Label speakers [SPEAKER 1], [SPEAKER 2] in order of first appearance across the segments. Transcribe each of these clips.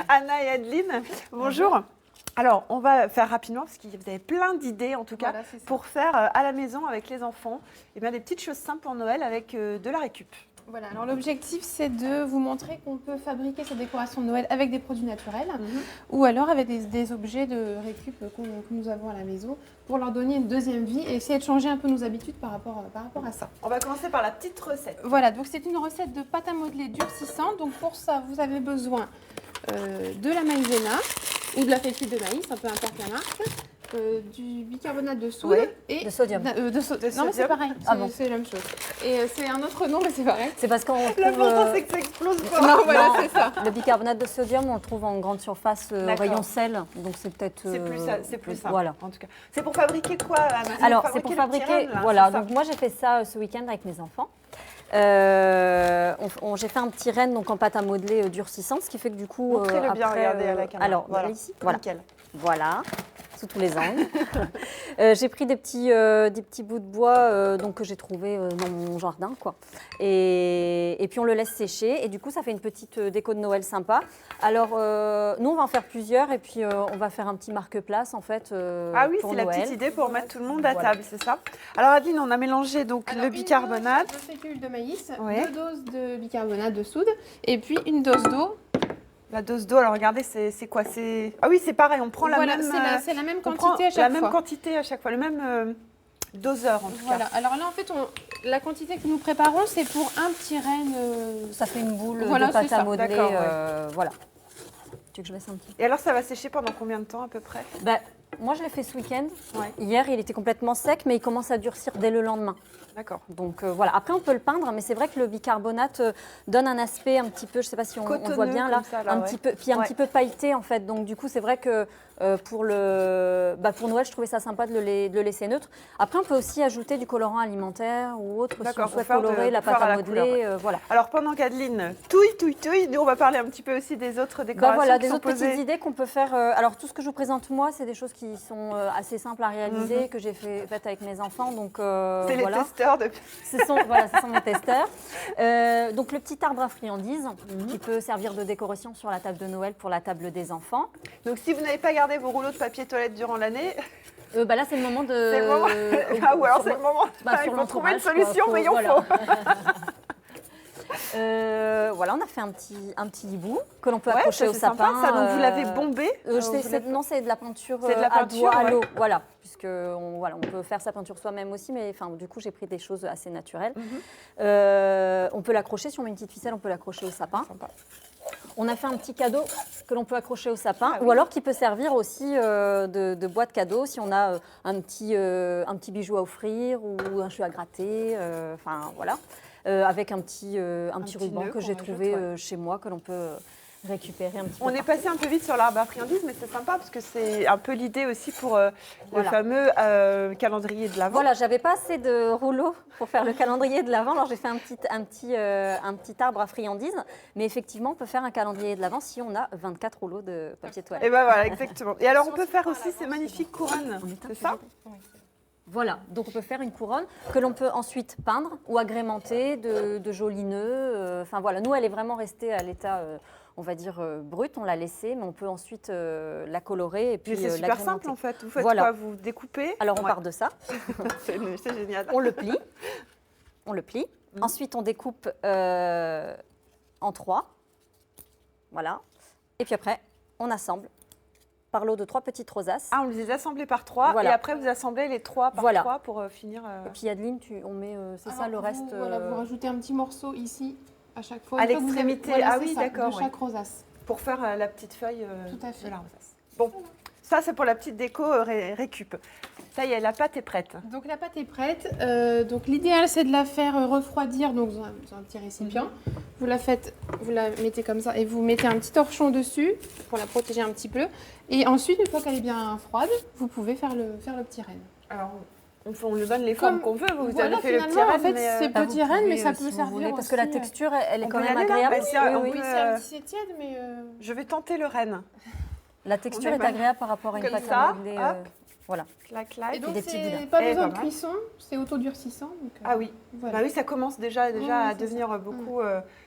[SPEAKER 1] Anna et Adeline, bonjour. Alors, on va faire rapidement parce que vous avez plein d'idées, en tout cas,
[SPEAKER 2] Voilà,
[SPEAKER 1] pour faire à la maison avec les enfants et bien, des petites choses simples pour Noël avec de la récup.
[SPEAKER 2] Voilà, alors l'objectif c'est de vous montrer qu'on peut fabriquer ces décorations de Noël avec des produits naturels ou alors avec des objets de récup que nous avons à la maison pour leur donner une deuxième vie et essayer de changer un peu nos habitudes par rapport à ça.
[SPEAKER 1] On va commencer par la petite recette.
[SPEAKER 2] Voilà, donc c'est une recette de pâte à modeler durcissante. Donc pour ça, vous avez besoin de la maïzena ou de la fécule de maïs, peu importe la marque. Du bicarbonate de soude et
[SPEAKER 3] de sodium.
[SPEAKER 2] Non, mais c'est pareil, c'est la même chose. Et c'est un autre nom, mais c'est pareil.
[SPEAKER 3] C'est parce qu'on
[SPEAKER 1] L'important, c'est que ça explose pas.
[SPEAKER 2] Non, voilà, c'est ça.
[SPEAKER 3] Le bicarbonate de sodium, on le trouve en grande surface au rayon sel, donc c'est peut-être.
[SPEAKER 1] C'est plus simple.
[SPEAKER 3] Voilà.
[SPEAKER 1] En tout cas, c'est pour fabriquer quoi, Anna?
[SPEAKER 3] Alors, c'est pour fabriquer. Voilà. Donc moi, j'ai fait ça ce week-end avec mes enfants. J'ai fait un petit renne donc en pâte à modeler durcissante, ce qui fait que du coup.
[SPEAKER 1] Montrez-le bien, regardez à la caméra.
[SPEAKER 3] Alors,
[SPEAKER 1] voilà.
[SPEAKER 3] ici, voilà.
[SPEAKER 1] Nickel.
[SPEAKER 3] Voilà. Sous tous les angles. J'ai pris des petits bouts de bois donc, que j'ai trouvés dans mon jardin, quoi. Et puis on le laisse sécher et du coup ça fait une petite déco de Noël sympa. Alors nous on va en faire plusieurs et puis on va faire un petit marque-place en fait.
[SPEAKER 1] Ah oui,
[SPEAKER 3] pour
[SPEAKER 1] c'est la
[SPEAKER 3] Noël.
[SPEAKER 1] petite idée pour mettre tout le monde à table, c'est ça. Alors Adeline, on a mélangé donc le bicarbonate.
[SPEAKER 2] Une dose de fécule de maïs,
[SPEAKER 1] Ouais.
[SPEAKER 2] 2 doses de bicarbonate de soude et puis une dose d'eau.
[SPEAKER 1] La dose d'eau, alors regardez, c'est quoi? Ah oui, c'est pareil, on prend
[SPEAKER 2] Voilà,
[SPEAKER 1] la même,
[SPEAKER 2] c'est la même
[SPEAKER 1] on prend
[SPEAKER 2] quantité à chaque
[SPEAKER 1] la
[SPEAKER 2] fois.
[SPEAKER 1] même quantité à chaque fois, le même doseur en tout
[SPEAKER 2] Voilà,
[SPEAKER 1] cas.
[SPEAKER 2] alors là en fait, la quantité que nous préparons, c'est pour un petit renne.
[SPEAKER 3] Ça fait une boule
[SPEAKER 2] Voilà,
[SPEAKER 3] de pâte
[SPEAKER 2] c'est
[SPEAKER 3] à
[SPEAKER 2] ça.
[SPEAKER 3] modeler.
[SPEAKER 1] D'accord, ouais.
[SPEAKER 3] Voilà. Tu veux que je laisse un petit?
[SPEAKER 1] Et alors ça va sécher pendant combien de temps à peu près?
[SPEAKER 3] Moi je l'ai fait ce week-end.
[SPEAKER 1] Ouais.
[SPEAKER 3] Hier il était complètement sec mais il commence à durcir dès le lendemain.
[SPEAKER 1] D'accord.
[SPEAKER 3] Donc voilà, après on peut le peindre, mais c'est vrai que le bicarbonate donne un aspect un petit peu, je ne sais pas si on voit bien là,
[SPEAKER 1] ça, là,
[SPEAKER 3] un
[SPEAKER 1] ouais.
[SPEAKER 3] petit peu, puis un petit peu pailleté en fait. Donc du coup c'est vrai que pour Noël je trouvais ça sympa de le laisser neutre. Après on peut aussi ajouter du colorant alimentaire ou autre si on
[SPEAKER 1] D'accord,
[SPEAKER 3] souhaite
[SPEAKER 1] pour faire
[SPEAKER 3] colorer la
[SPEAKER 1] pour
[SPEAKER 3] pâte
[SPEAKER 1] faire
[SPEAKER 3] à
[SPEAKER 1] la
[SPEAKER 3] modeler.
[SPEAKER 1] couleur, ouais.
[SPEAKER 3] Voilà.
[SPEAKER 1] Alors pendant qu'Adeline touille, nous on va parler un petit peu aussi des autres décorations
[SPEAKER 3] Voilà,
[SPEAKER 1] qui
[SPEAKER 3] des
[SPEAKER 1] sont
[SPEAKER 3] autres
[SPEAKER 1] posées.
[SPEAKER 3] petites idées qu'on peut faire. Alors tout ce que je vous présente moi, c'est des choses qui sont assez simples à réaliser, que j'ai faites avec mes enfants. Donc
[SPEAKER 1] C'est les
[SPEAKER 3] voilà.
[SPEAKER 1] testeurs de...
[SPEAKER 3] Ce sont mes testeurs. Donc le petit arbre à friandises qui peut servir de décoration sur la table de Noël pour la table des enfants.
[SPEAKER 1] Donc si vous n'avez pas gardé vos rouleaux de papier toilette durant l'année,
[SPEAKER 3] Là c'est le moment de...
[SPEAKER 1] c'est le moment. Ah ou alors c'est le moment. Il
[SPEAKER 3] sur
[SPEAKER 1] faut trouver une
[SPEAKER 3] l'entourage,
[SPEAKER 1] solution,
[SPEAKER 3] quoi.
[SPEAKER 1] rayon
[SPEAKER 3] Voilà.
[SPEAKER 1] faux.
[SPEAKER 3] Voilà, on a fait un petit hibou que l'on peut
[SPEAKER 1] Ouais,
[SPEAKER 3] accrocher
[SPEAKER 1] ça,
[SPEAKER 3] au
[SPEAKER 1] c'est sympa,
[SPEAKER 3] sapin.
[SPEAKER 1] ça. Donc vous l'avez bombé.
[SPEAKER 3] Non, c'est de la peinture,
[SPEAKER 1] C'est de la
[SPEAKER 3] à
[SPEAKER 1] peinture,
[SPEAKER 3] doigt, à
[SPEAKER 1] ouais.
[SPEAKER 3] l'eau. Voilà, puisque on peut faire sa peinture soi-même aussi, mais du coup j'ai pris des choses assez naturelles. On peut l'accrocher, si on met une petite ficelle, on peut l'accrocher au sapin.
[SPEAKER 1] Sympa.
[SPEAKER 3] On a fait un petit cadeau que l'on peut accrocher au sapin,
[SPEAKER 1] Ah oui.
[SPEAKER 3] ou alors qui peut servir aussi de boîte cadeau si on a un petit bijou à offrir ou un cheveu à gratter, voilà, avec un petit ruban
[SPEAKER 1] nœud
[SPEAKER 3] que j'ai
[SPEAKER 1] qu'on
[SPEAKER 3] trouvé
[SPEAKER 1] rajoute, ouais.
[SPEAKER 3] chez moi que l'on peut récupérer un petit peu.
[SPEAKER 1] On est passé un peu vite sur l'arbre à friandises, mais c'est sympa parce que c'est un peu l'idée aussi pour le
[SPEAKER 3] Voilà.
[SPEAKER 1] fameux calendrier de l'Avent.
[SPEAKER 3] Voilà, j'avais pas assez de rouleaux pour faire le calendrier de l'Avent, alors j'ai fait un petit arbre à friandises, mais effectivement on peut faire un calendrier de l'Avent si on a 24 rouleaux de papier toilette.
[SPEAKER 1] Et ben voilà, exactement. Et alors on peut faire aussi ces magnifiques couronnes, c'est ça?
[SPEAKER 3] Voilà, donc on peut faire une couronne que l'on peut ensuite peindre ou agrémenter de jolis nœuds. Voilà, nous elle est vraiment restée à l'état, on va dire, brut, on l'a laissée, mais on peut ensuite la colorer et puis
[SPEAKER 1] C'est super
[SPEAKER 3] l'agrémenter.
[SPEAKER 1] simple en fait. Vous faites
[SPEAKER 3] Voilà.
[SPEAKER 1] quoi? Vous découpez?
[SPEAKER 3] Alors on
[SPEAKER 1] Ouais.
[SPEAKER 3] part de ça,
[SPEAKER 1] C'est génial.
[SPEAKER 3] on le plie. Ensuite on découpe en 3, voilà, et puis après on assemble par l'eau de 3 petites rosaces.
[SPEAKER 1] Ah, on les assemble par 3
[SPEAKER 3] Voilà.
[SPEAKER 1] et après vous assemblez les 3 par
[SPEAKER 3] Voilà.
[SPEAKER 1] 3 pour finir.
[SPEAKER 3] Et puis Adeline, on met, c'est ça le
[SPEAKER 2] Alors,
[SPEAKER 3] reste.
[SPEAKER 2] vous rajoutez un petit morceau ici à chaque fois.
[SPEAKER 1] À
[SPEAKER 2] Une fois que vous avez-
[SPEAKER 1] l'extrémité.
[SPEAKER 2] voilà,
[SPEAKER 1] Ah
[SPEAKER 2] c'est
[SPEAKER 1] oui,
[SPEAKER 2] ça,
[SPEAKER 1] d'accord,
[SPEAKER 2] de
[SPEAKER 1] ouais.
[SPEAKER 2] chaque rosace.
[SPEAKER 1] Pour faire la petite feuille
[SPEAKER 2] Tout à fait.
[SPEAKER 1] de la rosace. Bon, ça c'est pour la petite déco récup. Ça y est, la pâte est prête.
[SPEAKER 2] Donc la pâte est prête. Donc l'idéal c'est de la faire refroidir donc dans un petit récipient. Vous la mettez comme ça et vous mettez un petit torchon dessus pour la protéger un petit peu. Et ensuite, une fois qu'elle est bien froide, vous pouvez faire le petit renne.
[SPEAKER 1] Alors, on lui donne les formes qu'on veut. Vous
[SPEAKER 2] Voilà,
[SPEAKER 1] avez fait le petit
[SPEAKER 2] finalement,
[SPEAKER 1] renne,
[SPEAKER 2] en fait,
[SPEAKER 1] mais,
[SPEAKER 2] c'est
[SPEAKER 3] Bah,
[SPEAKER 2] petit
[SPEAKER 3] vous
[SPEAKER 2] renne, mais
[SPEAKER 3] pouvez,
[SPEAKER 2] ça
[SPEAKER 3] si
[SPEAKER 2] peut
[SPEAKER 3] vous
[SPEAKER 2] servir
[SPEAKER 3] voulez, parce
[SPEAKER 2] aussi,
[SPEAKER 3] que la texture, elle est
[SPEAKER 1] on
[SPEAKER 3] quand
[SPEAKER 1] peut y
[SPEAKER 3] même
[SPEAKER 1] aller, là
[SPEAKER 3] agréable.
[SPEAKER 1] Bah, c'est- on
[SPEAKER 3] Oui,
[SPEAKER 1] peut-
[SPEAKER 3] oui.
[SPEAKER 2] c'est tiède, mais...
[SPEAKER 1] je vais tenter le renne.
[SPEAKER 3] La texture
[SPEAKER 1] On
[SPEAKER 3] est
[SPEAKER 1] est
[SPEAKER 3] agréable par rapport à une
[SPEAKER 1] comme
[SPEAKER 3] pâte
[SPEAKER 1] ça,
[SPEAKER 3] à modeler.
[SPEAKER 1] hop.
[SPEAKER 3] Voilà.
[SPEAKER 1] Clac, clac.
[SPEAKER 2] Et donc,
[SPEAKER 3] des petits
[SPEAKER 2] c'est
[SPEAKER 3] boudins.
[SPEAKER 2] pas
[SPEAKER 1] Eh,
[SPEAKER 2] besoin
[SPEAKER 1] pas
[SPEAKER 2] de
[SPEAKER 1] mal.
[SPEAKER 2] cuisson, c'est autodurcissant. Donc,
[SPEAKER 1] Ah oui.
[SPEAKER 2] voilà.
[SPEAKER 1] Bah oui, ça commence déjà
[SPEAKER 2] Ouais,
[SPEAKER 1] à
[SPEAKER 2] c'est
[SPEAKER 1] devenir beaucoup.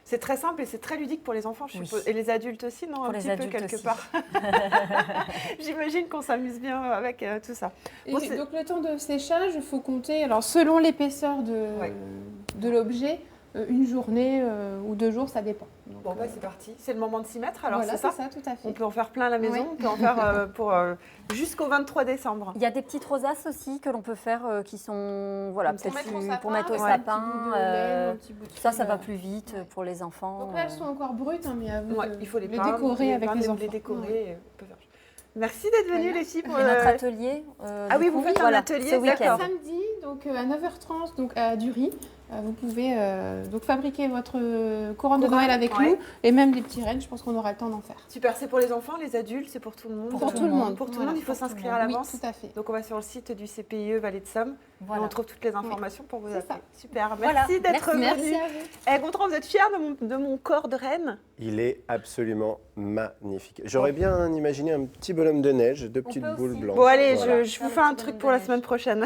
[SPEAKER 1] C'est très simple et c'est très ludique pour les enfants, je
[SPEAKER 3] Oui.
[SPEAKER 1] suppose. Et les adultes aussi, non?
[SPEAKER 3] Pour
[SPEAKER 1] Un
[SPEAKER 3] les
[SPEAKER 1] petit peu
[SPEAKER 3] adultes
[SPEAKER 1] quelque
[SPEAKER 3] aussi.
[SPEAKER 1] part. J'imagine qu'on s'amuse bien avec tout ça.
[SPEAKER 2] Et
[SPEAKER 1] Bon, c'est-
[SPEAKER 2] donc le temps de séchage, il faut compter, alors selon l'épaisseur
[SPEAKER 1] Ouais.
[SPEAKER 2] de l'objet, une journée ou 2 jours, ça dépend. Donc,
[SPEAKER 1] Bon, bah, c'est parti. C'est le moment de s'y mettre, alors
[SPEAKER 2] voilà,
[SPEAKER 1] c'est ça?
[SPEAKER 2] tout à fait.
[SPEAKER 1] On peut en faire plein à la maison,
[SPEAKER 2] Ouais.
[SPEAKER 1] on peut en faire jusqu'au 23 décembre.
[SPEAKER 3] Il y a des petites rosaces aussi que l'on peut faire qui sont voilà,
[SPEAKER 1] Pour
[SPEAKER 3] peut-être
[SPEAKER 2] mettre
[SPEAKER 3] pour mettre au
[SPEAKER 2] avec un petit
[SPEAKER 3] sapin.
[SPEAKER 2] bout de laine, un petit bout de
[SPEAKER 3] Ça
[SPEAKER 2] fil,
[SPEAKER 3] va plus vite
[SPEAKER 2] ouais.
[SPEAKER 3] pour les enfants.
[SPEAKER 2] Donc là, elles sont encore brutes, hein, mais à vous
[SPEAKER 1] Ouais,
[SPEAKER 2] de
[SPEAKER 1] il faut les
[SPEAKER 2] les
[SPEAKER 1] peindre,
[SPEAKER 2] décorer avec les enfants.
[SPEAKER 1] les décorer.
[SPEAKER 2] Ouais.
[SPEAKER 1] On peut faire- Merci d'être venues,
[SPEAKER 2] Voilà.
[SPEAKER 1] les filles. Pour,
[SPEAKER 3] Et notre atelier.
[SPEAKER 1] Ah
[SPEAKER 3] du
[SPEAKER 1] oui, vous
[SPEAKER 3] coup,
[SPEAKER 1] faites un
[SPEAKER 3] voilà,
[SPEAKER 1] atelier,
[SPEAKER 3] ce
[SPEAKER 1] d'accord.
[SPEAKER 3] week-end.
[SPEAKER 2] Samedi, donc à 9h30, donc à Dury, vous pouvez donc fabriquer votre couronne de
[SPEAKER 1] Couronne,
[SPEAKER 2] Noël avec
[SPEAKER 1] ouais.
[SPEAKER 2] nous et même des petits rennes. Je pense qu'on aura le temps d'en faire.
[SPEAKER 1] Super, c'est pour les enfants, les adultes, c'est pour tout le monde.
[SPEAKER 2] Pour tout le monde.
[SPEAKER 1] Pour tout le
[SPEAKER 2] Voilà,
[SPEAKER 1] monde, il faut
[SPEAKER 2] pour tout le
[SPEAKER 1] s'inscrire à
[SPEAKER 2] monde.
[SPEAKER 1] l'avance.
[SPEAKER 2] Oui, tout à fait.
[SPEAKER 1] Donc on va sur le site du CPIE Vallée de Somme et
[SPEAKER 3] Voilà.
[SPEAKER 1] on trouve toutes les informations pour vous
[SPEAKER 2] C'est
[SPEAKER 1] appeler.
[SPEAKER 2] ça.
[SPEAKER 1] Super,
[SPEAKER 3] Voilà.
[SPEAKER 1] merci d'être
[SPEAKER 2] Merci
[SPEAKER 1] venue.
[SPEAKER 2] à vous.
[SPEAKER 1] Eh, Gontran, vous êtes fiers de mon corps de reine?
[SPEAKER 4] Il est absolument magnifique. J'aurais bien imaginé un petit bonhomme de neige, 2 petites
[SPEAKER 3] peut
[SPEAKER 4] boules
[SPEAKER 3] aussi.
[SPEAKER 4] blanches.
[SPEAKER 1] Bon allez,
[SPEAKER 4] Voilà.
[SPEAKER 1] je vous fais un truc pour la semaine prochaine.